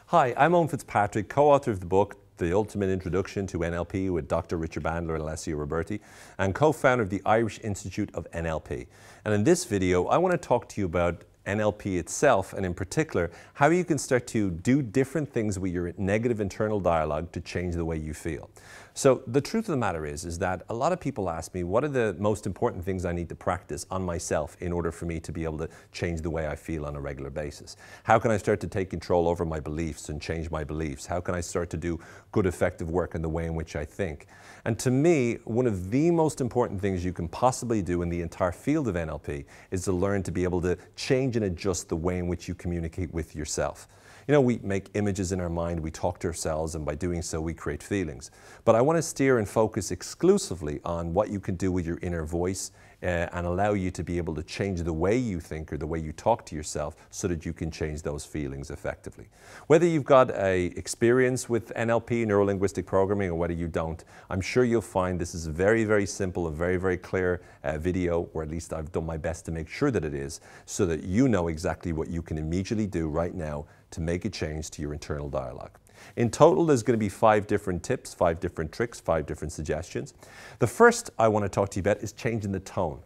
Hi, I'm Owen Fitzpatrick, co-author of the book The Ultimate Introduction to NLP with Dr. Richard Bandler and Alessio Roberti, and co-founder of the Irish Institute of NLP. And in this video, I want to talk to you about NLP itself, and in particular, how you can start to do different things with your negative internal dialogue to change the way you feel. So the truth of the matter is that a lot of people ask me, what are the most important things I need to practice on myself in order for me to be able to change the way I feel on a regular basis? How can I start to take control over my beliefs and change my beliefs? How can I start to do good, effective work in the way in which I think? And to me, one of the most important things you can possibly do in the entire field of NLP is to learn to be able to change and adjust the way in which you communicate with yourself. You know, we make images in our mind, we talk to ourselves, and by doing so we create feelings. But I want to steer and focus exclusively on what you can do with your inner voice and allow you to be able to change the way you think or the way you talk to yourself so that you can change those feelings effectively. Whether you've got a experience with NLP, Neuro-linguistic programming, or whether you don't, I'm sure you'll find this is a very, very simple, a very, very clear video, or at least I've done my best to make sure that it is, so that you know exactly what you can immediately do right now to make a change to your internal dialogue. In total, there's going to be 5 different tips, 5 different tricks, 5 different suggestions. The first I want to talk to you about is changing the tone.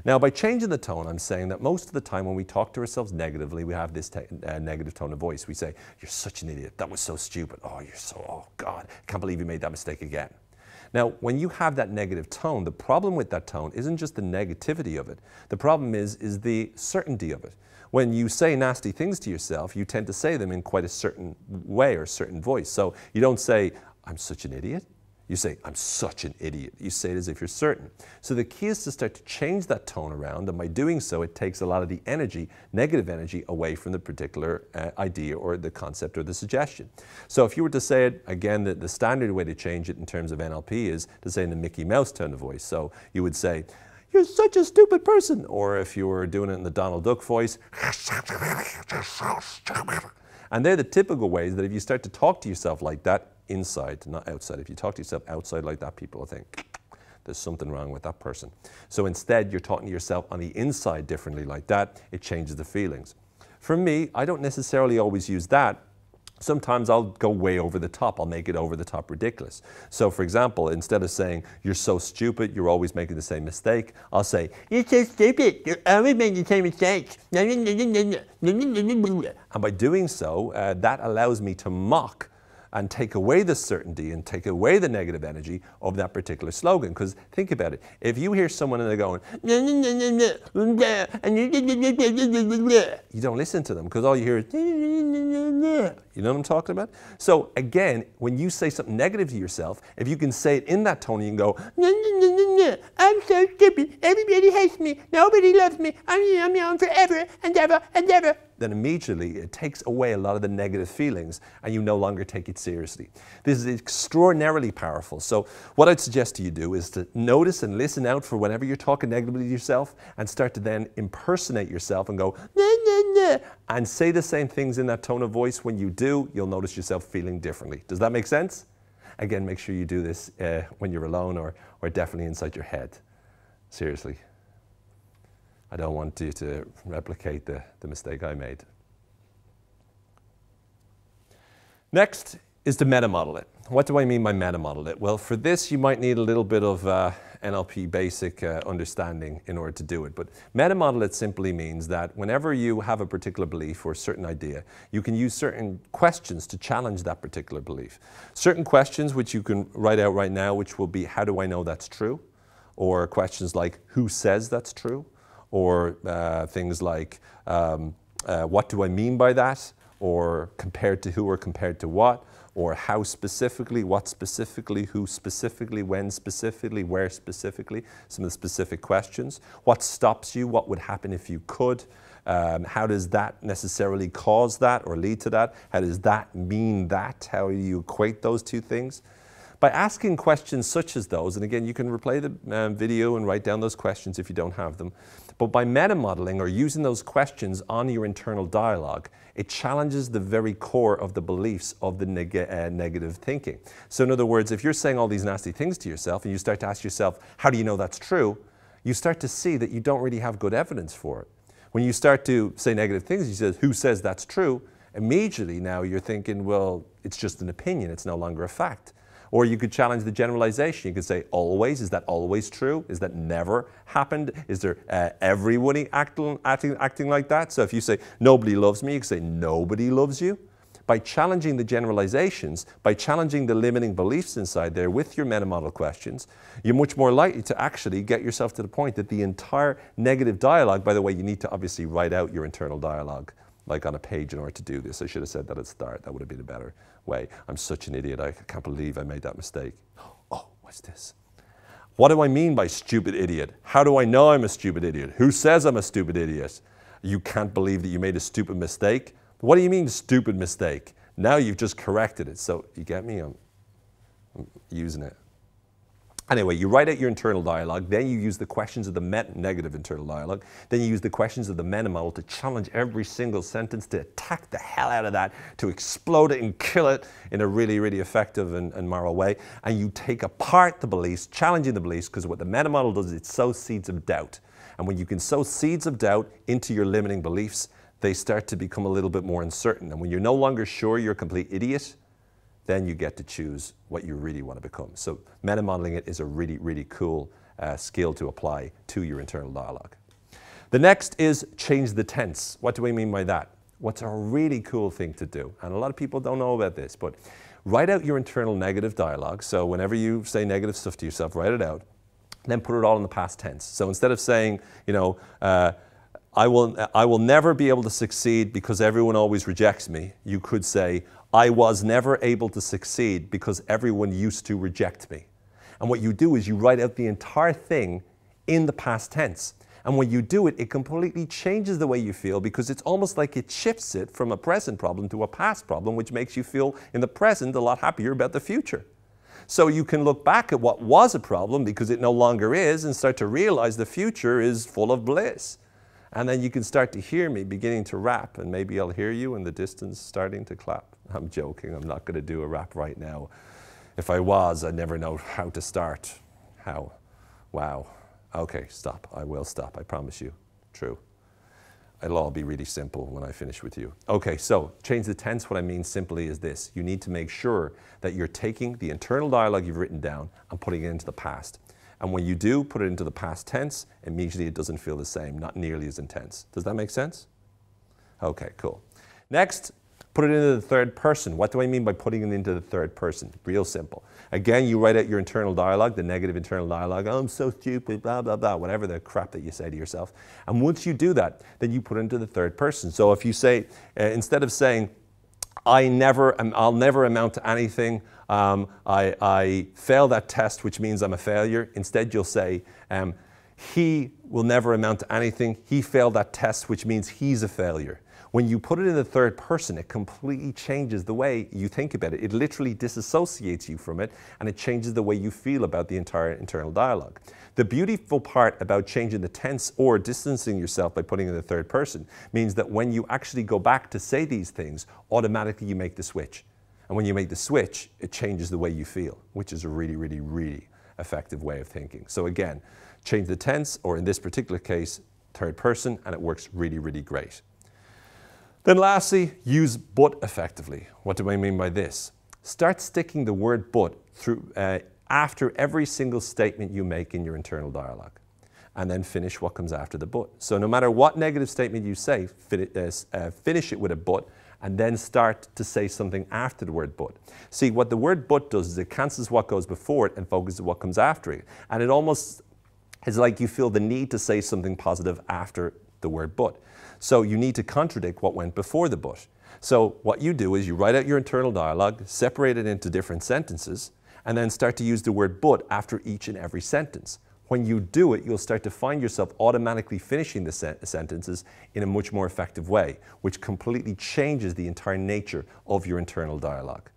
Now, by changing the tone, I'm saying that most of the time when we talk to ourselves negatively, we have this negative tone of voice. We say, "You're such an idiot. That was so stupid. Oh, you're so, oh God, I can't believe you made that mistake again." Now, when you have that negative tone, the problem with that tone isn't just the negativity of it. The problem is the certainty of it. When you say nasty things to yourself, you tend to say them in quite a certain way or a certain voice. So you don't say, "I'm such an idiot." You say, "I'm such an idiot." You say it as if you're certain. So the key is to start to change that tone around, and by doing so, it takes a lot of the energy, negative energy, away from the particular idea or the concept or the suggestion. So if you were to say it, again, the standard way to change it in terms of NLP is to say in the Mickey Mouse tone of voice. So you would say, "You're such a stupid person." Or if you were doing it in the Donald Duck voice, and they're the typical ways that if you start to talk to yourself like that, inside, not outside. If you talk to yourself outside like that, people will think, there's something wrong with that person. So instead, you're talking to yourself on the inside differently like that. It changes the feelings. For me, I don't necessarily always use that. Sometimes I'll go way over the top. I'll make it over the top ridiculous. So for example, instead of saying, "You're so stupid, you're always making the same mistake," I'll say, "You're so stupid, you're always making the same mistakes." And by doing so, that allows me to mock and take away the certainty and take away the negative energy of that particular slogan. Because think about it, if you hear someone and they're going, you don't listen to them because all you hear is, you know what I'm talking about? So again, when you say something negative to yourself, if you can say it in that tone, you can go, "I'm so stupid, everybody hates me, nobody loves me, I'm young forever and ever and ever." Then immediately it takes away a lot of the negative feelings and you no longer take it seriously. This is extraordinarily powerful. So what I'd suggest to you do is to notice and listen out for whenever you're talking negatively to yourself and start to then impersonate yourself and go, and say the same things in that tone of voice. When you do, you'll notice yourself feeling differently. Does that make sense? Again, make sure you do this when you're alone or definitely inside your head. Seriously. I don't want you to replicate the mistake I made. Next is to metamodel it. What do I mean by metamodel it? Well, for this, you might need a little bit of NLP basic understanding in order to do it. But metamodel it simply means that whenever you have a particular belief or a certain idea, you can use certain questions to challenge that particular belief. Certain questions which you can write out right now, which will be, "How do I know that's true?" Or questions like, "Who says that's true?" Or things like, "What do I mean by that?" Or "Compared to who or compared to what?" Or "How specifically?" "What specifically?" "Who specifically?" "When specifically?" "Where specifically?" Some of the specific questions. What stops you? What would happen if you could? How does that necessarily cause that or lead to that? How does that mean that? How do you equate those two things? By asking questions such as those, and again, you can replay the video and write down those questions if you don't have them, but by metamodeling or using those questions on your internal dialogue, it challenges the very core of the beliefs of the negative thinking. So in other words, if you're saying all these nasty things to yourself and you start to ask yourself, how do you know that's true? You start to see that you don't really have good evidence for it. When you start to say negative things, you say, who says that's true? Immediately now you're thinking, well, it's just an opinion, it's no longer a fact. Or you could challenge the generalization. You could say, always, is that always true? Is that never happened? Is there everybody acting like that? So if you say, nobody loves me, you could say, nobody loves you. By challenging the generalizations, by challenging the limiting beliefs inside there with your Metamodel questions, you're much more likely to actually get yourself to the point that the entire negative dialogue, by the way, you need to obviously write out your internal dialogue, like on a page in order to do this. I should have said that at the start. That would have been a better way. I'm such an idiot. I can't believe I made that mistake. Oh, what's this? What do I mean by stupid idiot? How do I know I'm a stupid idiot? Who says I'm a stupid idiot? You can't believe that you made a stupid mistake? What do you mean stupid mistake? Now you've just corrected it. So you get me? I'm using it. Anyway, you write out your internal dialogue, then you use the questions of the negative internal dialogue, then you use the questions of the Metamodel to challenge every single sentence, to attack the hell out of that, to explode it and kill it in a really, really effective and moral way. And you take apart the beliefs, challenging the beliefs, because what the Metamodel does is it sows seeds of doubt. And when you can sow seeds of doubt into your limiting beliefs, they start to become a little bit more uncertain. And when you're no longer sure you're a complete idiot, then you get to choose what you really want to become. So metamodeling it is a really, really cool skill to apply to your internal dialogue. The next is change the tense. What do I mean by that? What's a really cool thing to do? And a lot of people don't know about this, but write out your internal negative dialogue. So whenever you say negative stuff to yourself, write it out, then put it all in the past tense. So instead of saying, you know, I will never be able to succeed because everyone always rejects me, you could say, I was never able to succeed because everyone used to reject me. And what you do is you write out the entire thing in the past tense. And when you do it, it completely changes the way you feel, because it's almost like it shifts it from a present problem to a past problem, which makes you feel in the present a lot happier about the future. So you can look back at what was a problem because it no longer is and start to realize the future is full of bliss. And then you can start to hear me beginning to rap, and maybe I'll hear you in the distance starting to clap. I'm joking, I'm not going to do a rap right now. If I was, I'd never know how to start. How? Wow. Okay, stop. I will stop, I promise you. True. It'll all be really simple when I finish with you. Okay, so change the tense. What I mean simply is this. You need to make sure that you're taking the internal dialogue you've written down and putting it into the past. And when you do put it into the past tense, immediately it doesn't feel the same, not nearly as intense. Does that make sense? Okay, cool. Next, put it into the third person. What do I mean by putting it into the third person? Real simple. Again, you write out your internal dialogue, the negative internal dialogue. Oh, I'm so stupid, blah, blah, blah, whatever the crap that you say to yourself. And once you do that, then you put it into the third person. So if you say, instead of saying, I'll never amount to anything, I failed that test, which means I'm a failure. Instead, you'll say, he will never amount to anything. He failed that test, which means he's a failure. When you put it in the third person, it completely changes the way you think about it. It literally disassociates you from it, and it changes the way you feel about the entire internal dialogue. The beautiful part about changing the tense or distancing yourself by putting it in the third person means that when you actually go back to say these things, automatically you make the switch. And when you make the switch, it changes the way you feel, which is a really, really, really effective way of thinking. So again, change the tense, or in this particular case, third person, and it works really, really great. Then lastly, use but effectively. What do I mean by this? Start sticking the word but through, after every single statement you make in your internal dialogue, and then finish what comes after the but. So no matter what negative statement you say, finish it with a but, and then start to say something after the word but. See, what the word but does is it cancels what goes before it and focuses on what comes after it. And it almost is like you feel the need to say something positive after the word but. So you need to contradict what went before the but. So what you do is you write out your internal dialogue, separate it into different sentences, and then start to use the word but after each and every sentence. When you do it, you'll start to find yourself automatically finishing the sentences in a much more effective way, which completely changes the entire nature of your internal dialogue.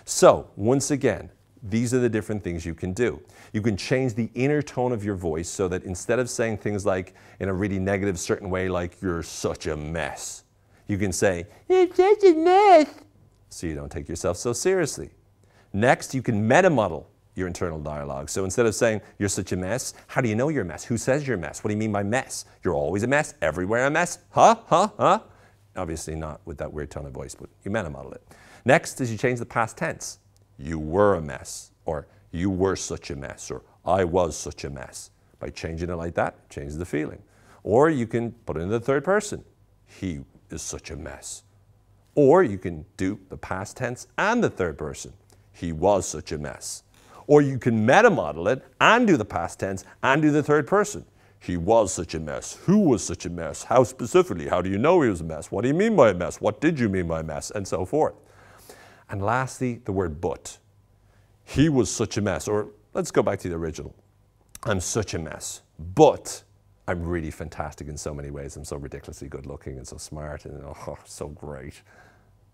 So, once again, these are the different things you can do. You can change the inner tone of your voice so that instead of saying things like, in a really negative certain way, like, you're such a mess, you can say, you're such a mess, so you don't take yourself so seriously. Next, you can metamodel. your internal dialogue. So instead of saying, you're such a mess, how do you know you're a mess? Who says you're a mess? What do you mean by mess? You're always a mess, everywhere a mess, huh? Obviously not with that weird tone of voice, but you metamodel it. Next is you change the past tense. You were a mess, or you were such a mess, or I was such a mess. By changing it like that, changes the feeling. Or you can put it in the third person. He is such a mess. Or you can do the past tense and the third person. He was such a mess. Or you can metamodel it and do the past tense and do the third person. He was such a mess. Who was such a mess? How specifically? How do you know he was a mess? What do you mean by a mess? What did you mean by a mess? And so forth. And lastly, the word but. He was such a mess. Or let's go back to the original. I'm such a mess, but I'm really fantastic in so many ways. I'm so ridiculously good looking and so smart and so great.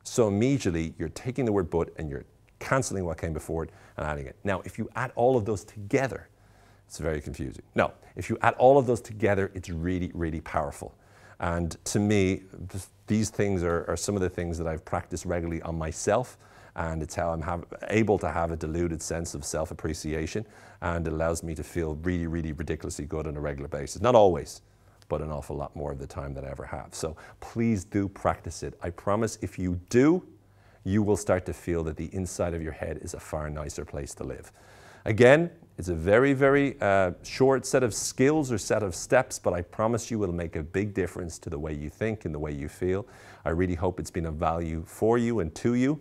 So immediately you're taking the word but and you're cancelling what came before it and adding it. Now, if you add all of those together, it's very confusing. No, if you add all of those together, it's really, really powerful. And to me, these things are some of the things that I've practiced regularly on myself, and it's how I'm able to have a diluted sense of self-appreciation, and it allows me to feel really, really ridiculously good on a regular basis. Not always, but an awful lot more of the time than I ever have. So please do practice it. I promise if you do, you will start to feel that the inside of your head is a far nicer place to live. Again, it's a very, very short set of skills or set of steps, but I promise you it'll make a big difference to the way you think and the way you feel. I really hope it's been of value for you and to you.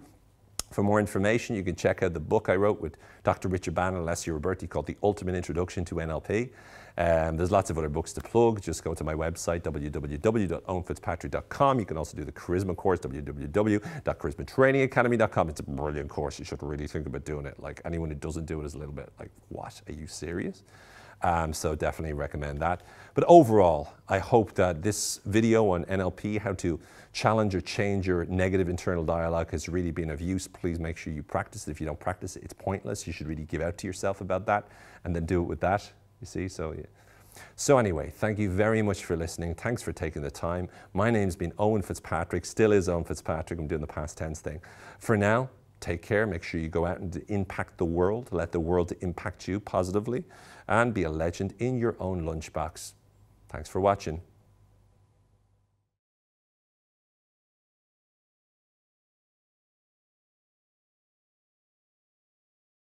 For more information, you can check out the book I wrote with Dr. Richard Bandler and Sir Richard Branson called The Ultimate Introduction to NLP. There's lots of other books to plug. Just go to my website, www.owenfitzpatrick.com. You can also do the Charisma course, www.charismatrainingacademy.com. It's a brilliant course. You should really think about doing it. Like, anyone who doesn't do it is a little bit like, what? Are you serious? So definitely recommend that. But overall, I hope that this video on NLP, how to challenge or change your negative internal dialogue, has really been of use. Please make sure you practice it. If you don't practice it, it's pointless. You should really give out to yourself about that and then do it with that, you see. So, yeah. So anyway, thank you very much for listening. Thanks for taking the time. My name's been Owen Fitzpatrick, still is Owen Fitzpatrick. I'm doing the past tense thing. For now, take care. Make sure you go out and impact the world. Let the world impact you positively, and be a legend in your own lunchbox. Thanks for watching.